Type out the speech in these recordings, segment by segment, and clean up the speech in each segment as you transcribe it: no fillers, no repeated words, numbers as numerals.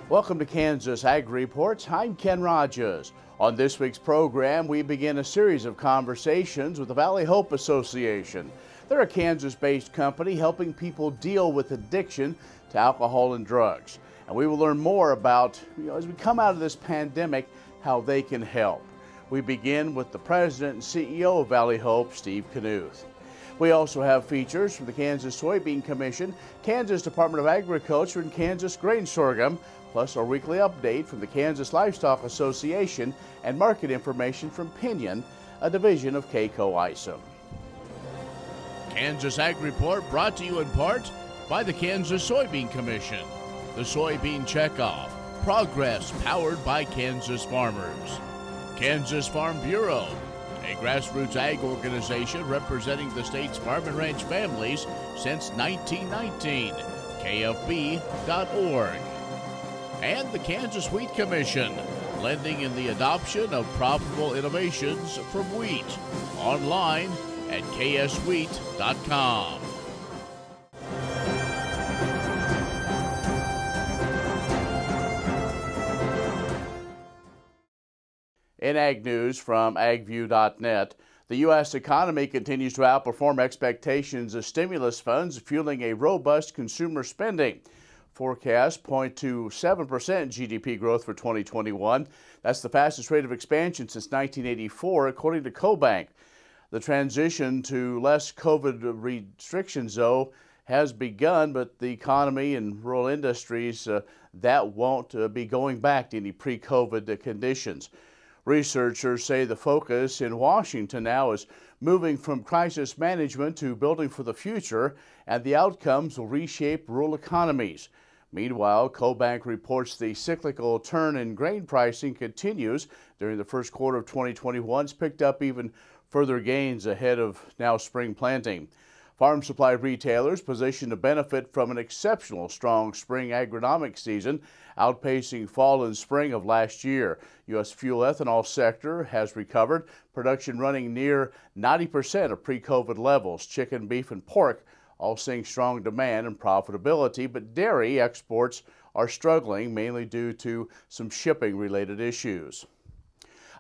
Welcome to Kansas Ag Reports. I'm Ken Rogers. On this week's program, we begin a series of conversations with the Valley Hope Association. They're a Kansas-based company helping people deal with addiction to alcohol and drugs. And we will learn more about, as we come out of this pandemic, how they can help. We begin with the president and CEO of Valley Hope, Steve Knuth. We also have features from the Kansas Soybean Commission, Kansas Department of Agriculture, and Kansas Grain Sorghum, plus our weekly update from the Kansas Livestock Association and market information from Pinion, a division of K-Coe Isom. Kansas Ag Report brought to you in part by the Kansas Soybean Commission, the Soybean Checkoff, progress powered by Kansas farmers, Kansas Farm Bureau, a grassroots ag organization representing the state's farm and ranch families since 1919, KFB.org. And the Kansas Wheat Commission, lending in the adoption of profitable innovations from wheat. Online at kswheat.com. In Ag News from agview.net, the U.S. economy continues to outperform expectations of stimulus funds, fueling a robust consumer spending. Forecasts point to 7% GDP growth for 2021. That's the fastest rate of expansion since 1984, according to CoBank. The transition to less COVID restrictions, though, has begun, but the economy and rural industries, that won't be going back to any pre-COVID conditions. Researchers say the focus in Washington now is moving from crisis management to building for the future, and the outcomes will reshape rural economies. Meanwhile, CoBank reports the cyclical turn in grain pricing continues during the first quarter of 2021. It's picked up even further gains ahead of now spring planting. Farm supply retailers positioned to benefit from an exceptional strong spring agronomic season, outpacing fall and spring of last year. U.S. fuel ethanol sector has recovered, production running near 90% of pre-COVID levels. Chicken, beef, and pork all seeing strong demand and profitability, but dairy exports are struggling, mainly due to some shipping-related issues.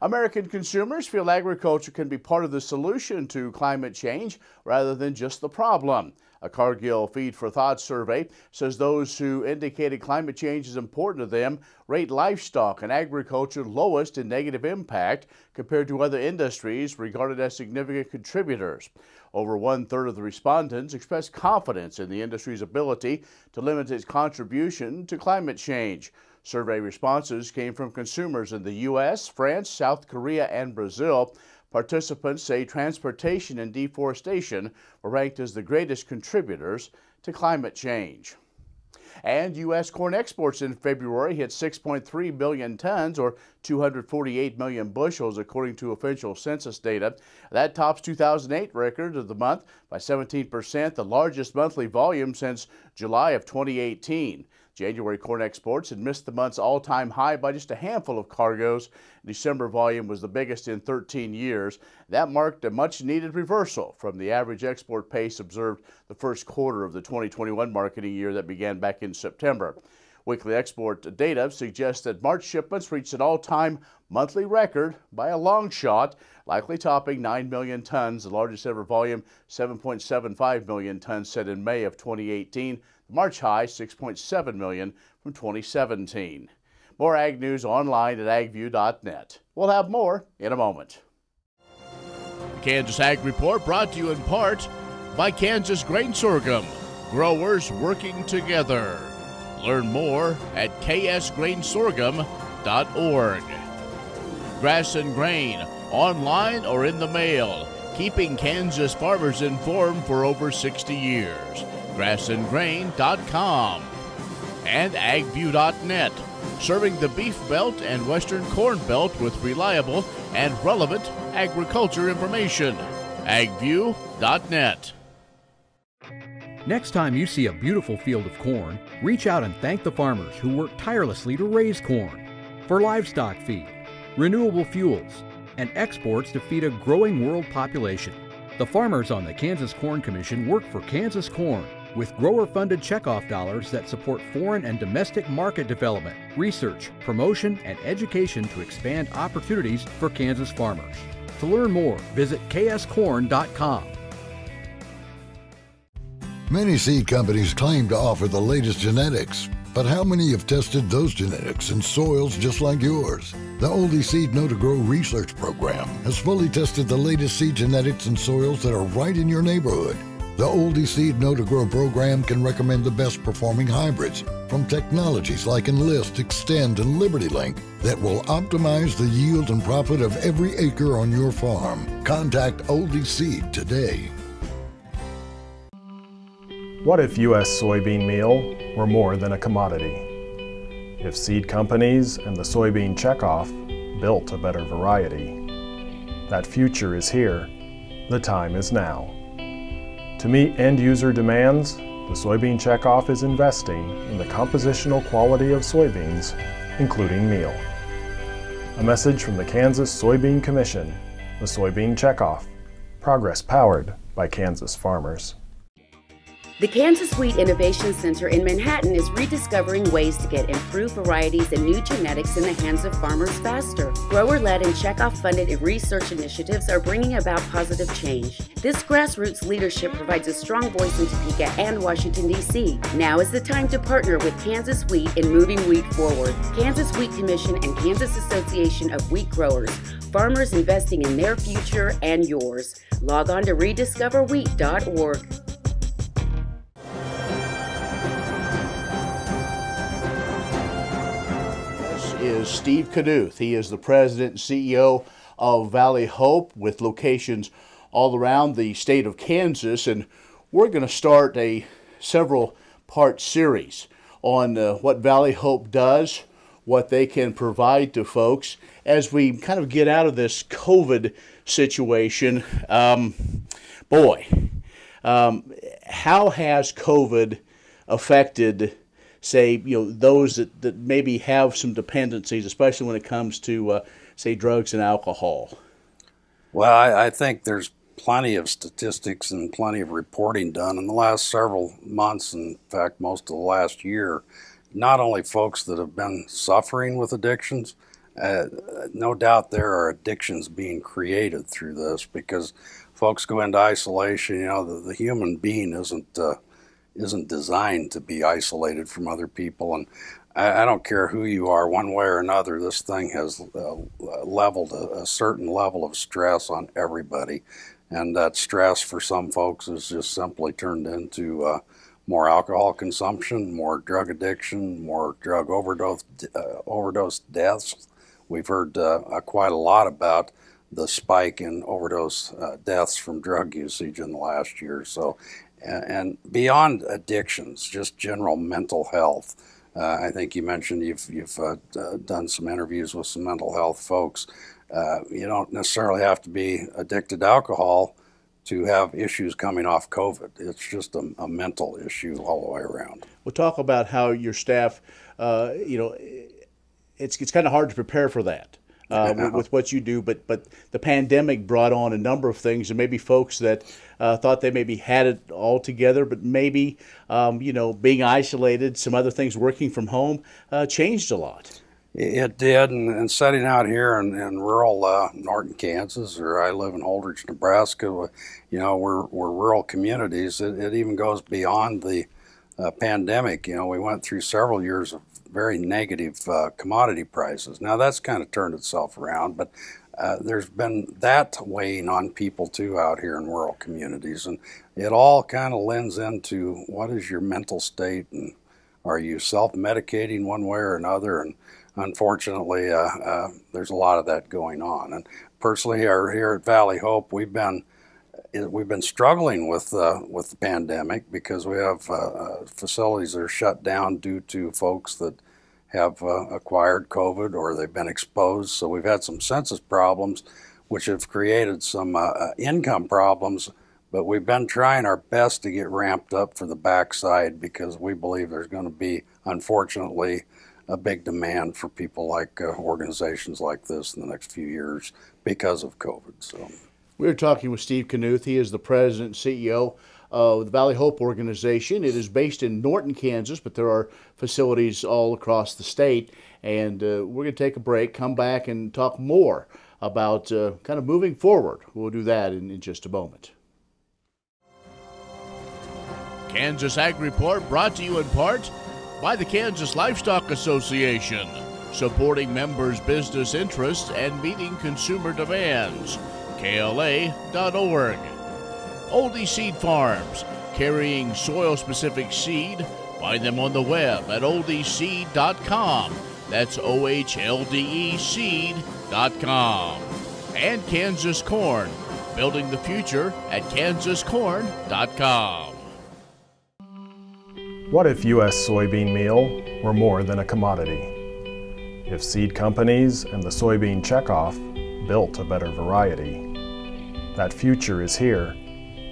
American consumers feel agriculture can be part of the solution to climate change rather than just the problem. A Cargill Feed for Thought survey says those who indicated climate change is important to them rate livestock and agriculture lowest in negative impact compared to other industries regarded as significant contributors. Over 1/3 of the respondents expressed confidence in the industry's ability to limit its contribution to climate change. Survey responses came from consumers in the U.S., France, South Korea, and Brazil. Participants say transportation and deforestation were ranked as the greatest contributors to climate change. And U.S. corn exports in February hit 6.3 billion tons, or 248 million bushels, according to official census data. That tops 2008 record of the month by 17%, the largest monthly volume since July of 2018. January corn exports had missed the month's all-time high by just a handful of cargoes. December volume was the biggest in 13 years. That marked a much-needed reversal from the average export pace observed the first quarter of the 2021 marketing year that began back in September. Weekly export data suggests that March shipments reached an all-time monthly record by a long shot, likely topping 9 million tons, the largest ever volume, 7.75 million tons set in May of 2018. The March high, 6.7 million from 2017. More Ag News online at agview.net. We'll have more in a moment. The Kansas Ag Report brought to you in part by Kansas Grain Sorghum, growers working together. Learn more at ksgrainsorghum.org. Grass and Grain, online or in the mail, keeping Kansas farmers informed for over 60 years. grassandgrain.com. And agview.net, serving the Beef Belt and Western Corn Belt with reliable and relevant agriculture information. agview.net. Next time you see a beautiful field of corn, reach out and thank the farmers who work tirelessly to raise corn for livestock feed, renewable fuels, and exports to feed a growing world population. The farmers on the Kansas Corn Commission work for Kansas corn with grower-funded checkoff dollars that support foreign and domestic market development, research, promotion, and education to expand opportunities for Kansas farmers. To learn more, visit kscorn.com. Many seed companies claim to offer the latest genetics, but how many have tested those genetics in soils just like yours? The Oldie Seed Know to Grow research program has fully tested the latest seed genetics in soils that are right in your neighborhood. The Oldie Seed Know to Grow program can recommend the best performing hybrids from technologies like Enlist, Extend, and Liberty Link that will optimize the yield and profit of every acre on your farm. Contact Oldie Seed today. What if U.S. soybean meal were more than a commodity? If seed companies and the soybean checkoff built a better variety? That future is here. The time is now. To meet end-user demands, the soybean checkoff is investing in the compositional quality of soybeans, including meal. A message from the Kansas Soybean Commission, the Soybean Checkoff, progress powered by Kansas farmers. The Kansas Wheat Innovation Center in Manhattan is rediscovering ways to get improved varieties and new genetics in the hands of farmers faster. Grower-led and checkoff-funded research initiatives are bringing about positive change. This grassroots leadership provides a strong voice in Topeka and Washington, D.C. Now is the time to partner with Kansas Wheat in moving wheat forward. Kansas Wheat Commission and Kansas Association of Wheat Growers. Farmers investing in their future and yours. Log on to rediscoverwheat.org. Is Steve Knuth. He is the president and CEO of Valley Hope with locations all around the state of Kansas, and we're going to start a several-part series on what Valley Hope does, what they can provide to folks as we kind of get out of this COVID situation. How has COVID affected, say, those that maybe have some dependencies, especially when it comes to, say, drugs and alcohol? Well, I think there's plenty of statistics and plenty of reporting done in the last several months, in fact, most of the last year. Not only folks that have been suffering with addictions, no doubt there are addictions being created through this because folks go into isolation. The human being isn't designed to be isolated from other people, and I don't care who you are, one way or another, this thing has leveled a certain level of stress on everybody, and that stress for some folks is just simply turned into more alcohol consumption, more drug addiction, more drug overdose deaths. We've heard quite a lot about the spike in overdose deaths from drug usage in the last year or so. And beyond addictions, just general mental health. I think you mentioned you've done some interviews with some mental health folks. You don't necessarily have to be addicted to alcohol to have issues coming off COVID. It's just a mental issue all the way around. We'll talk about how your staff, it's kind of hard to prepare for that. With what you do, but the pandemic brought on a number of things, and maybe folks that thought they maybe had it all together, but maybe being isolated, some other things, working from home, changed a lot. It did, and setting out here in rural Norton, Kansas, or I live in Holdridge, Nebraska, we're rural communities. It even goes beyond the pandemic. We went through several years of very negative commodity prices. Now that's kind of turned itself around, but there's been that weighing on people too out here in rural communities, and it all kind of lends into what is your mental state, and are you self-medicating one way or another? And unfortunately, there's a lot of that going on. And personally, here at Valley Hope, we've been struggling with the pandemic because we have facilities that are shut down due to folks that have acquired COVID or they've been exposed. So we've had some census problems, which have created some income problems. But we've been trying our best to get ramped up for the backside because we believe there's going to be, unfortunately, a big demand for people like organizations like this in the next few years because of COVID. So. We're talking with Steve Knuth. He is the president and CEO the Valley Hope organization. It is based in Norton, Kansas, but there are facilities all across the state. And we're going to take a break, come back and talk more about kind of moving forward. We'll do that in just a moment. Kansas Ag Report brought to you in part by the Kansas Livestock Association, supporting members' business interests and meeting consumer demands. KLA.org. Oldie Seed Farms, carrying soil-specific seed. Find them on the web at oldieseed.com. That's OHLDE seed.com. And Kansas Corn, building the future at kansascorn.com. What if U.S. soybean meal were more than a commodity? If seed companies and the soybean checkoff built a better variety? That future is here.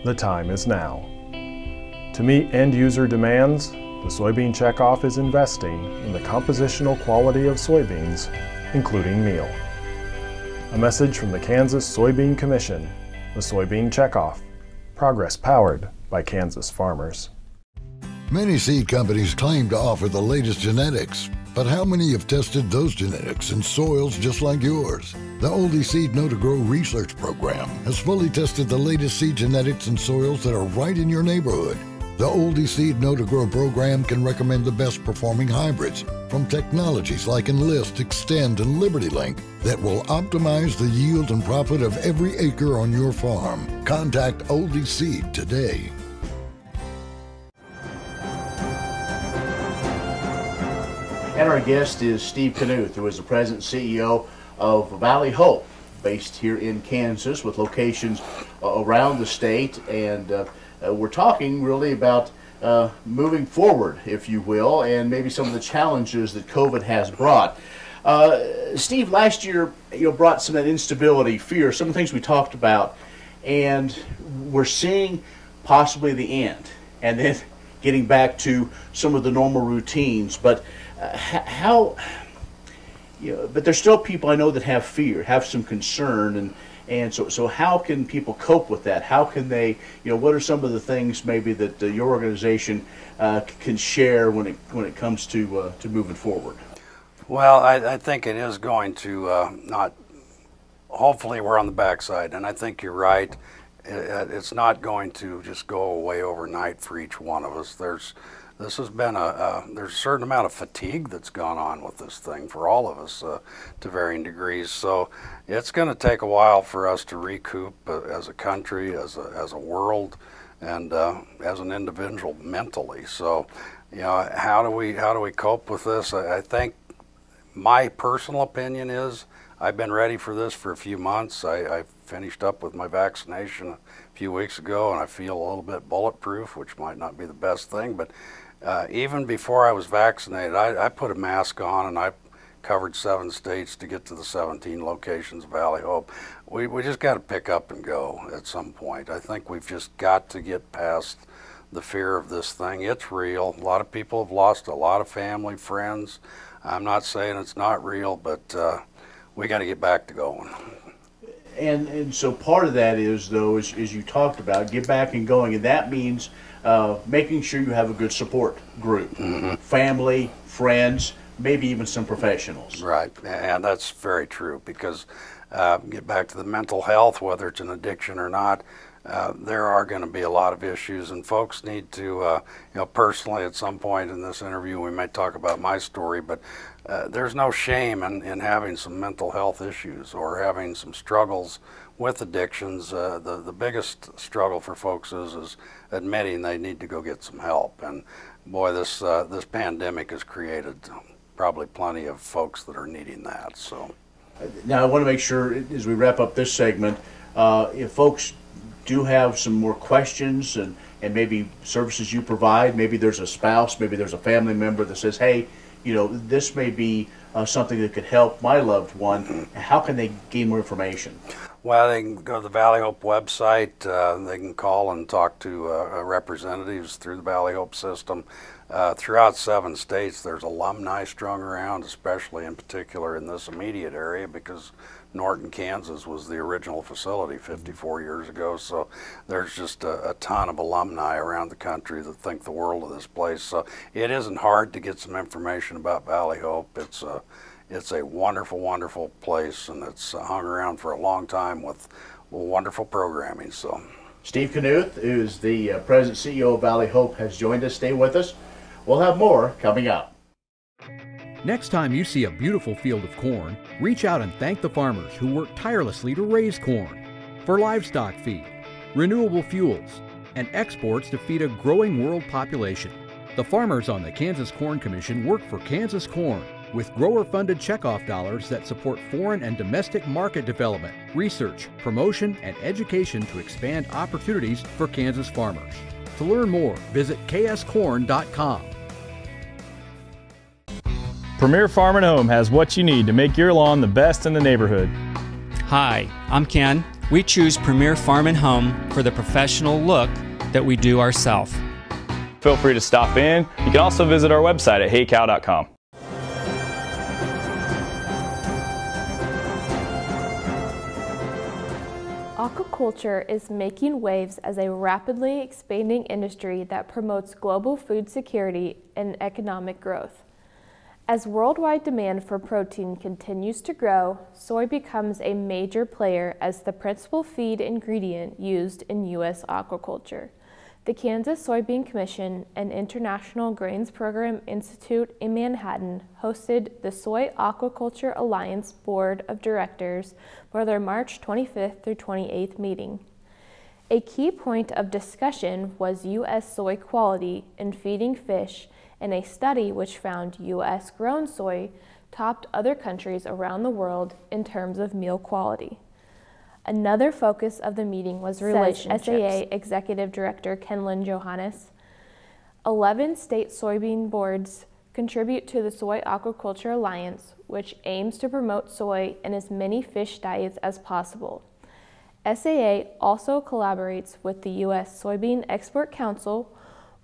The time is now. To meet end-user demands, the soybean checkoff is investing in the compositional quality of soybeans, including meal. A message from the Kansas Soybean Commission, the Soybean Checkoff, progress powered by Kansas farmers. Many seed companies claim to offer the latest genetics, but how many have tested those genetics in soils just like yours? The Oldie Seed Know-to-Grow research program has fully tested the latest seed genetics in soils that are right in your neighborhood. The Oldie Seed Know-to-Grow program can recommend the best performing hybrids from technologies like Enlist, Extend, and Liberty Link that will optimize the yield and profit of every acre on your farm. Contact Oldie Seed today. And our guest is Steve Knuth, who is the president and CEO of Valley Hope, based here in Kansas with locations around the state. And we're talking really about moving forward, if you will, and maybe some of the challenges that COVID has brought. Steve, last year brought some of that instability, fear, some of the things we talked about, and we're seeing possibly the end, and then getting back to some of the normal routines. But but there's still people I know that have fear, have some concern, and so how can people cope with that? How can they, what are some of the things maybe that your organization can share when it comes to moving forward? Well, I think it is going to not. Hopefully, we're on the backside, and I think you're right. It's not going to just go away overnight for each one of us. There's a certain amount of fatigue that's gone on with this thing for all of us to varying degrees. So it's going to take a while for us to recoup as a country, as a world, and as an individual mentally. So, how do we cope with this? I think my personal opinion is I've been ready for this for a few months. I finished up with my vaccination a few weeks ago, and I feel a little bit bulletproof, which might not be the best thing, but even before I was vaccinated, I put a mask on, and I covered 7 states to get to the 17 locations of Valley Hope. We just got to pick up and go at some point. I think we've just got to get past the fear of this thing. It's real. A lot of people have lost a lot of family, friends. I'm not saying it's not real, but we got to get back to going. And so part of that is, though, as you talked about, get back and going, and that means making sure you have a good support group, family, friends, maybe even some professionals. Right, and that's very true, because get back to the mental health, whether it's an addiction or not, there are going to be a lot of issues, and folks need to, personally at some point in this interview we may talk about my story, but there's no shame in having some mental health issues or having some struggles with addictions. The biggest struggle for folks is admitting they need to go get some help, and boy, this pandemic has created probably plenty of folks that are needing that. So now I want to make sure, as we wrap up this segment, if folks do have some more questions and maybe services you provide, maybe there's a spouse, maybe there's a family member that says, hey, this may be something that could help my loved one, how can they gain more information? Well, they can go to the Valley Hope website. They can call and talk to representatives through the Valley Hope system. Throughout 7 states, there's alumni strung around, especially in particular in this immediate area, because Norton, Kansas was the original facility 54 years ago. So there's just a ton of alumni around the country that think the world of this place. So it isn't hard to get some information about Valley Hope. It's a wonderful, wonderful place, and it's hung around for a long time with wonderful programming. So Steve Knuth, who's the President CEO of Valley Hope, has joined us. Stay with us. We'll have more coming up. Next time you see a beautiful field of corn, reach out and thank the farmers who work tirelessly to raise corn for livestock feed, renewable fuels, and exports to feed a growing world population. The farmers on the Kansas Corn Commission work for Kansas corn with grower-funded checkoff dollars that support foreign and domestic market development, research, promotion, and education to expand opportunities for Kansas farmers. To learn more, visit kscorn.com. Premier Farm & Home has what you need to make your lawn the best in the neighborhood. Hi, I'm Ken. We choose Premier Farm & Home for the professional look that we do ourselves. Feel free to stop in. You can also visit our website at heycow.com. Aquaculture is making waves as a rapidly expanding industry that promotes global food security and economic growth. As worldwide demand for protein continues to grow, soy becomes a major player as the principal feed ingredient used in U.S. aquaculture. The Kansas Soybean Commission and International Grains Program Institute in Manhattan hosted the Soy Aquaculture Alliance Board of Directors for their March 25th through 28th meeting. A key point of discussion was U.S. soy quality in feeding fish, in a study which found U.S. grown soy topped other countries around the world in terms of meal quality. Another focus of the meeting was relationships. SAA Executive Director Kenlyn Johannes. 11 state soybean boards contribute to the Soy Aquaculture Alliance, which aims to promote soy in as many fish diets as possible. SAA also collaborates with the U.S. Soybean Export Council,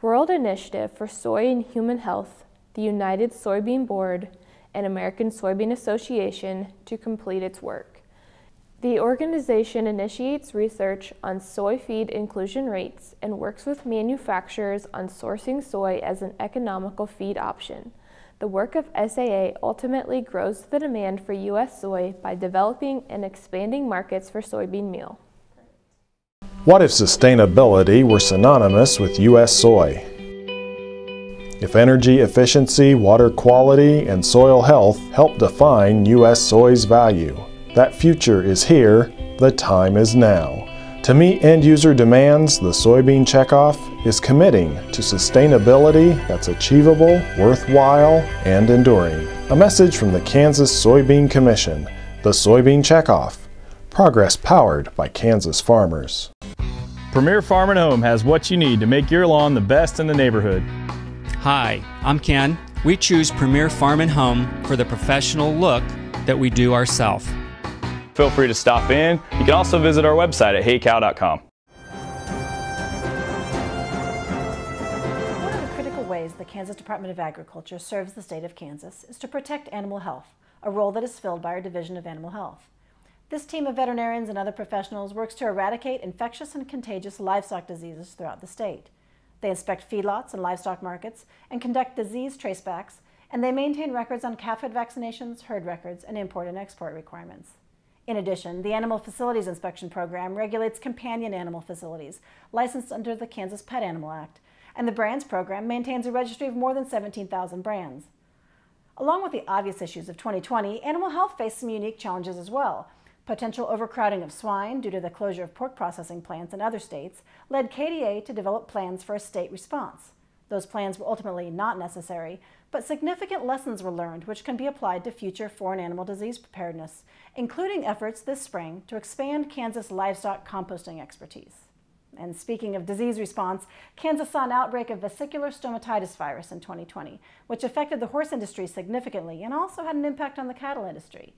World Initiative for Soy and Human Health, the United Soybean Board, and American Soybean Association to complete its work. The organization initiates research on soy feed inclusion rates and works with manufacturers on sourcing soy as an economical feed option. The work of SAA ultimately grows the demand for U.S. soy by developing and expanding markets for soybean meal. What if sustainability were synonymous with U.S. soy? If energy efficiency, water quality, and soil health help define U.S. soy's value, that future is here, the time is now. To meet end-user demands, the Soybean Checkoff is committing to sustainability that's achievable, worthwhile, and enduring. A message from the Kansas Soybean Commission, the Soybean Checkoff, progress powered by Kansas farmers. Premier Farm & Home has what you need to make your lawn the best in the neighborhood. Hi, I'm Ken. We choose Premier Farm & Home for the professional look that we do ourselves. Feel free to stop in. You can also visit our website at heycow.com. One of the critical ways the Kansas Department of Agriculture serves the state of Kansas is to protect animal health, a role that is filled by our Division of Animal Health. This team of veterinarians and other professionals works to eradicate infectious and contagious livestock diseases throughout the state. They inspect feedlots and livestock markets and conduct disease tracebacks, and they maintain records on calf head vaccinations, herd records, and import and export requirements. In addition, the Animal Facilities Inspection Program regulates companion animal facilities licensed under the Kansas Pet Animal Act, and the Brands Program maintains a registry of more than 17,000 brands. Along with the obvious issues of 2020, animal health faced some unique challenges as well. Potential overcrowding of swine due to the closure of pork processing plants in other states led KDA to develop plans for a state response. Those plans were ultimately not necessary, but significant lessons were learned which can be applied to future foreign animal disease preparedness, including efforts this spring to expand Kansas livestock composting expertise. And speaking of disease response, Kansas saw an outbreak of vesicular stomatitis virus in 2020, which affected the horse industry significantly and also had an impact on the cattle industry.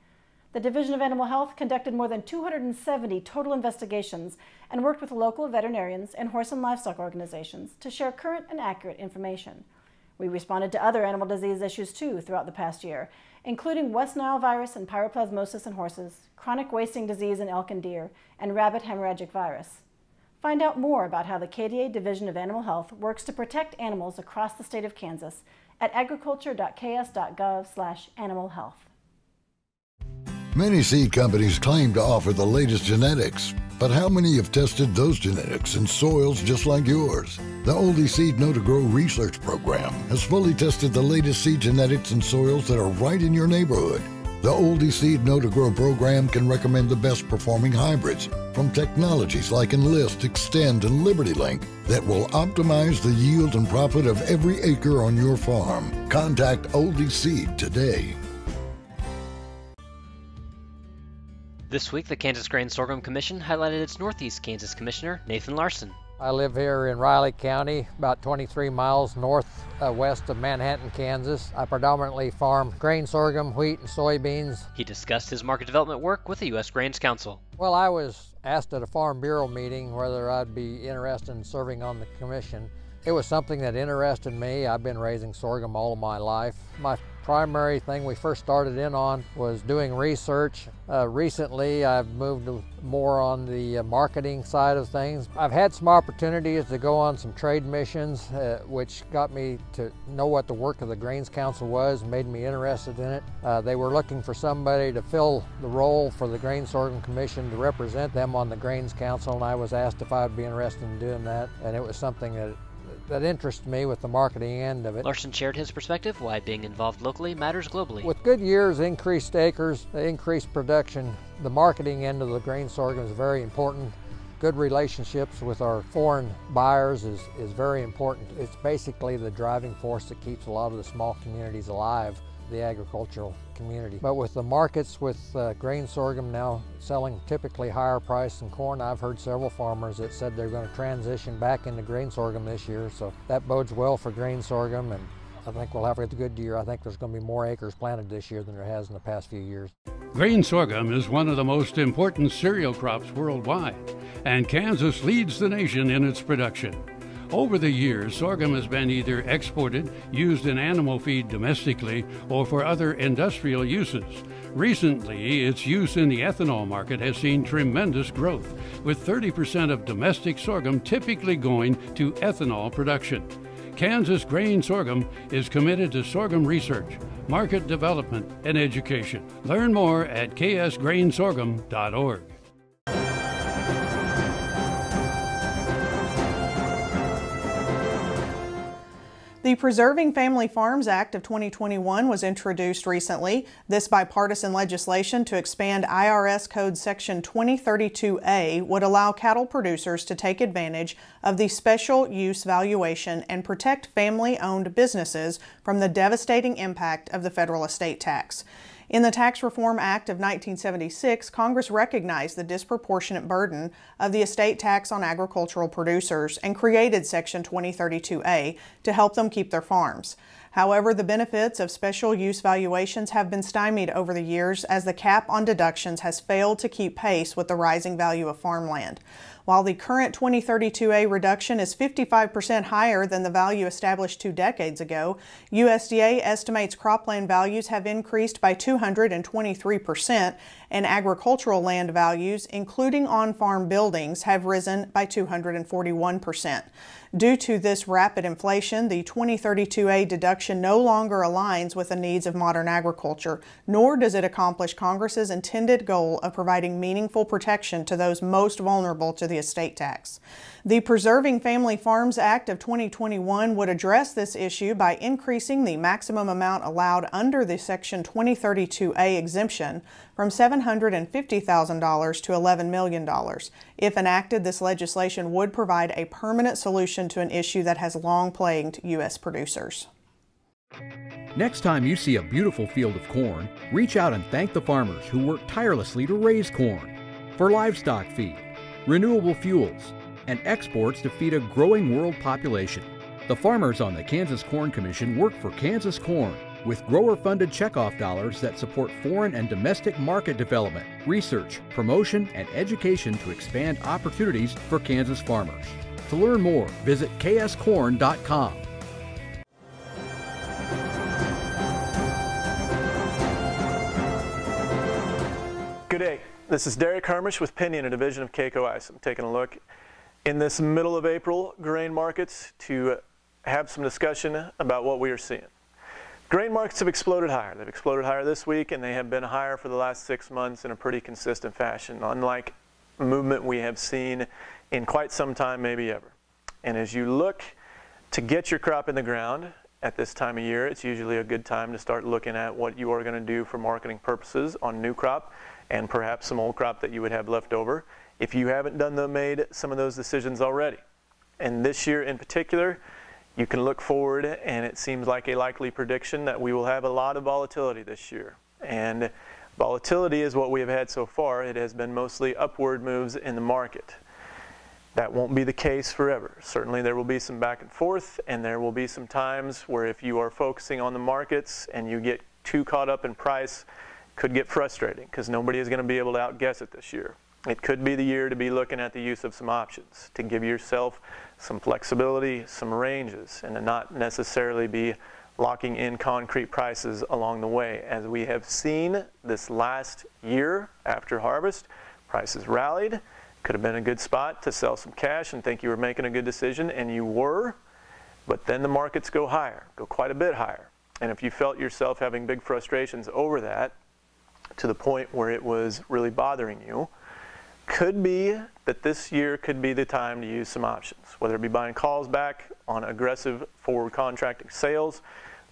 The Division of Animal Health conducted more than 270 total investigations and worked with local veterinarians and horse and livestock organizations to share current and accurate information. We responded to other animal disease issues too throughout the past year, including West Nile virus and pyroplasmosis in horses, chronic wasting disease in elk and deer, and rabbit hemorrhagic virus. Find out more about how the KDA Division of Animal Health works to protect animals across the state of Kansas at agriculture.ks.gov/animalhealth. Many seed companies claim to offer the latest genetics, but how many have tested those genetics in soils just like yours? The Oldie Seed Know to Grow research program has fully tested the latest seed genetics in soils that are right in your neighborhood. The Oldie Seed Know to Grow program can recommend the best performing hybrids from technologies like Enlist, Extend, and LibertyLink that will optimize the yield and profit of every acre on your farm. Contact Oldie Seed today. This week, the Kansas Grain Sorghum Commission highlighted its Northeast Kansas Commissioner, Nathan Larson. I live here in Riley County, about 23 miles northwest of Manhattan, Kansas. I predominantly farm grain sorghum, wheat, and soybeans. He discussed his market development work with the U.S. Grains Council. Well, I was asked at a Farm Bureau meeting whether I'd be interested in serving on the commission. It was something that interested me. I've been raising sorghum all of my life. My primary thing we first started in on was doing research. Recently, I've moved more on the marketing side of things. I've had some opportunities to go on some trade missions, which got me to know what the work of the Grains Council was and made me interested in it. They were looking for somebody to fill the role for the Grain Sorghum Commission to represent them on the Grains Council, and I was asked if I would be interested in doing that, and it was something that interests me with the marketing end of it. Larson shared his perspective why being involved locally matters globally. With good years, increased acres, increased production, the marketing end of the grain sorghum is very important. Good relationships with our foreign buyers is very important. It's basically the driving force that keeps a lot of the small communities alive, the agricultural community. But with the markets with grain sorghum now selling typically higher price than corn, I've heard several farmers that said they're going to transition back into grain sorghum this year, so that bodes well for grain sorghum, and I think we'll have a good year. I think there's going to be more acres planted this year than there has in the past few years. Grain sorghum is one of the most important cereal crops worldwide, and Kansas leads the nation in its production. Over the years, sorghum has been either exported, used in animal feed domestically, or for other industrial uses. Recently, its use in the ethanol market has seen tremendous growth, with 30% of domestic sorghum typically going to ethanol production. Kansas Grain Sorghum is committed to sorghum research, market development, and education. Learn more at ksgrainsorghum.org. The Preserving Family Farms Act of 2021 was introduced recently. This bipartisan legislation to expand IRS Code Section 2032A would allow cattle producers to take advantage of the special use valuation and protect family-owned businesses from the devastating impact of the federal estate tax. In the Tax Reform Act of 1976, Congress recognized the disproportionate burden of the estate tax on agricultural producers and created Section 2032A to help them keep their farms. However, the benefits of special use valuations have been stymied over the years as the cap on deductions has failed to keep pace with the rising value of farmland. While the current 2032A reduction is 55% higher than the value established 2 decades ago, USDA estimates cropland values have increased by 223%, and agricultural land values, including on-farm buildings, have risen by 241%. Due to this rapid inflation, the 2032A deduction no longer aligns with the needs of modern agriculture, nor does it accomplish Congress's intended goal of providing meaningful protection to those most vulnerable to the estate tax. The Preserving Family Farms Act of 2021 would address this issue by increasing the maximum amount allowed under the Section 2032A exemption from $750,000 to $11 million. If enacted, this legislation would provide a permanent solution to an issue that has long plagued U.S. producers. Next time you see a beautiful field of corn, reach out and thank the farmers who work tirelessly to raise corn for livestock feed, renewable fuels, and exports to feed a growing world population. The farmers on the Kansas Corn Commission work for Kansas corn, with grower-funded checkoff dollars that support foreign and domestic market development, research, promotion, and education to expand opportunities for Kansas farmers. To learn more, visit kscorn.com. Good day. This is Derek Hermish with Pinion, a division of K-Coe Isom, taking a look in this middle of April grain markets to have some discussion about what we are seeing. Grain markets have exploded higher. They've exploded higher this week, and they have been higher for the last 6 months in a pretty consistent fashion, unlike movement we have seen in quite some time, maybe ever. And as you look to get your crop in the ground at this time of year, it's usually a good time to start looking at what you are going to do for marketing purposes on new crop and perhaps some old crop that you would have left over if you haven't made some of those decisions already. And this year in particular, you can look forward, and it seems like a likely prediction that we will have a lot of volatility this year. And volatility is what we have had so far. It has been mostly upward moves in the market. That won't be the case forever. Certainly there will be some back and forth, and there will be some times where if you are focusing on the markets and you get too caught up in price, could get frustrating because nobody is going to be able to outguess it this year. It could be the year to be looking at the use of some options, to give yourself some flexibility, some ranges, and to not necessarily be locking in concrete prices along the way. As we have seen this last year after harvest, prices rallied. Could have been a good spot to sell some cash and think you were making a good decision, and you were, but then the markets go higher, go quite a bit higher. And if you felt yourself having big frustrations over that, to the point where it was really bothering you, could be that this year could be the time to use some options, whether it be buying calls back on aggressive forward contracting sales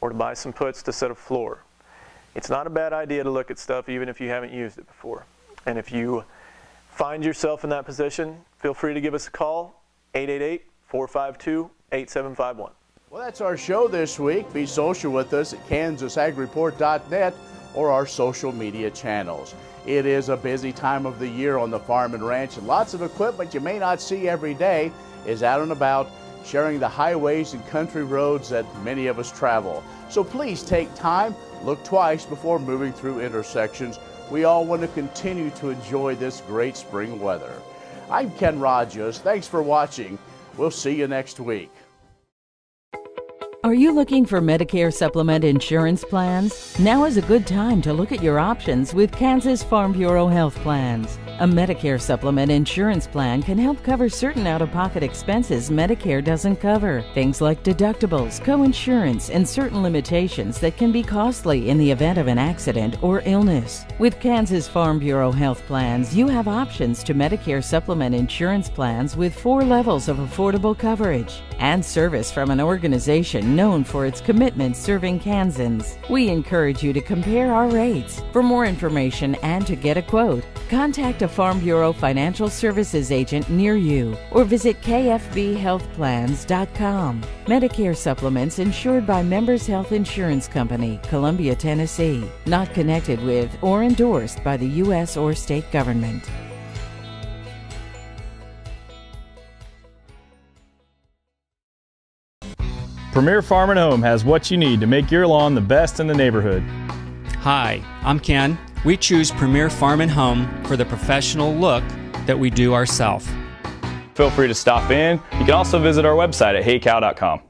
or to buy some puts to set a floor. It's not a bad idea to look at stuff even if you haven't used it before. And if you find yourself in that position, feel free to give us a call, 888-452-8751. Well, that's our show this week. Be social with us at KansasAgReport.net or our social media channels. It is a busy time of the year on the farm and ranch, and lots of equipment you may not see every day is out and about, sharing the highways and country roads that many of us travel. So please take time, look twice before moving through intersections. We all want to continue to enjoy this great spring weather. I'm Ken Rogers. Thanks for watching. We'll see you next week. Are you looking for Medicare supplement insurance plans? Now is a good time to look at your options with Kansas Farm Bureau Health Plans. A Medicare supplement insurance plan can help cover certain out-of-pocket expenses Medicare doesn't cover. Things like deductibles, co-insurance, and certain limitations that can be costly in the event of an accident or illness. With Kansas Farm Bureau Health Plans, you have options to Medicare supplement insurance plans with 4 levels of affordable coverage and service from an organization known for its commitment serving Kansans. We encourage you to compare our rates. For more information and to get a quote, contact a Farm Bureau Financial Services agent near you or visit kfbhealthplans.com. Medicare supplements insured by Members Health Insurance Company, Columbia, Tennessee. Not connected with or endorsed by the U.S. or state government. Premier Farm and Home has what you need to make your lawn the best in the neighborhood. Hi, I'm Ken. We choose Premier Farm and Home for the professional look that we do ourselves. Feel free to stop in. You can also visit our website at heycow.com.